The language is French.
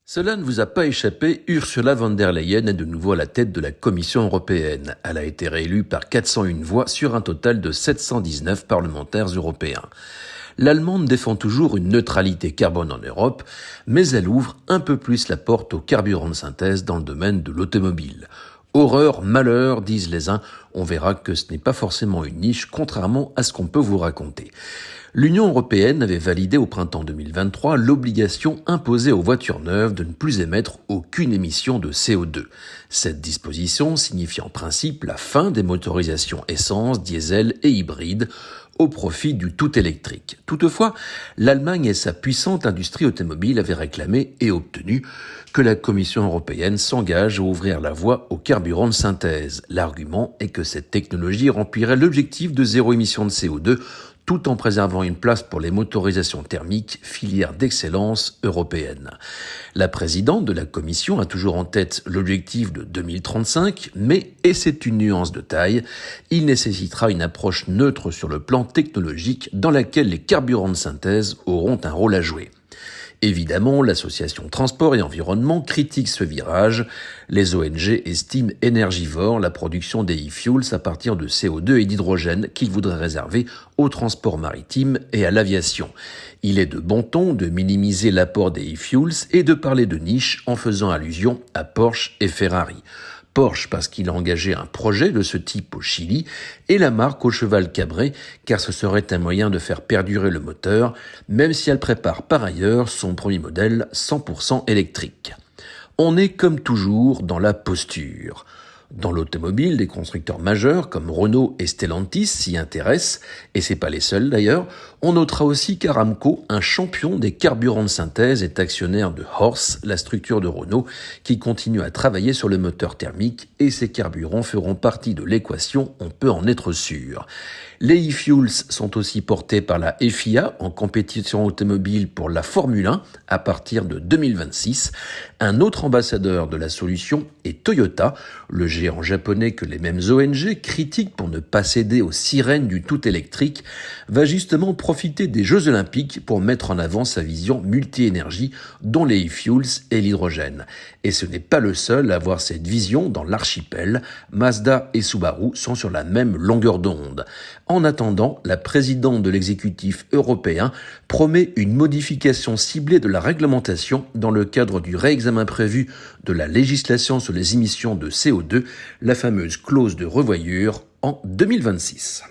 Cela ne vous a pas échappé, Ursula von der Leyen est de nouveau à la tête de la Commission européenne. Elle a été réélue par 401 voix sur un total de 719 parlementaires européens. L'Allemande défend toujours une neutralité carbone en Europe, mais elle ouvre un peu plus la porte aux carburants de synthèse dans le domaine de l'automobile. Horreur, malheur, disent les uns, on verra que ce n'est pas forcément une niche, contrairement à ce qu'on peut vous raconter. L'Union européenne avait validé au printemps 2023 l'obligation imposée aux voitures neuves de ne plus émettre aucune émission de CO2. Cette disposition signifie en principe la fin des motorisations essence, diesel et hybrides au profit du tout électrique. Toutefois, l'Allemagne et sa puissante industrie automobile avaient réclamé et obtenu que la Commission européenne s'engage à ouvrir la voie aux carburants de synthèse. L'argument est que cette technologie remplirait l'objectif de zéro émission de CO2 tout en préservant une place pour les motorisations thermiques, filière d'excellence européenne. La présidente de la Commission a toujours en tête l'objectif de 2035, mais, et c'est une nuance de taille, il nécessitera une approche neutre sur le plan technologique dans laquelle les carburants de synthèse auront un rôle à jouer. Évidemment, l'association Transport et Environnement critique ce virage. Les ONG estiment énergivore la production des e-fuels à partir de CO2 et d'hydrogène qu'ils voudraient réserver au transport maritime et à l'aviation. Il est de bon ton de minimiser l'apport des e-fuels et de parler de niche en faisant allusion à Porsche et Ferrari. Porsche parce qu'il a engagé un projet de ce type au Chili et la marque au cheval cabré car ce serait un moyen de faire perdurer le moteur même si elle prépare par ailleurs son premier modèle 100% électrique. On est comme toujours dans la posture. Dans l'automobile, des constructeurs majeurs comme Renault et Stellantis s'y intéressent, et c'est pas les seuls d'ailleurs. On notera aussi qu'Aramco, un champion des carburants de synthèse, est actionnaire de Horse, la structure de Renault, qui continue à travailler sur le moteur thermique, et ces carburants feront partie de l'équation, on peut en être sûr. Les e-fuels sont aussi portés par la FIA en compétition automobile pour la Formule 1 à partir de 2026. Un autre ambassadeur de la solution est Toyota, le géant japonais que les mêmes ONG critiquent pour ne pas céder aux sirènes du tout électrique, va justement profiter des Jeux Olympiques pour mettre en avant sa vision multi-énergie dont les e-fuels et l'hydrogène. Et ce n'est pas le seul à avoir cette vision dans l'archipel. Mazda et Subaru sont sur la même longueur d'onde. En attendant, la présidente de l'exécutif européen promet une modification ciblée de la réglementation dans le cadre du réexamen prévu de la législation sur les émissions de CO2, la fameuse clause de revoyure en 2026.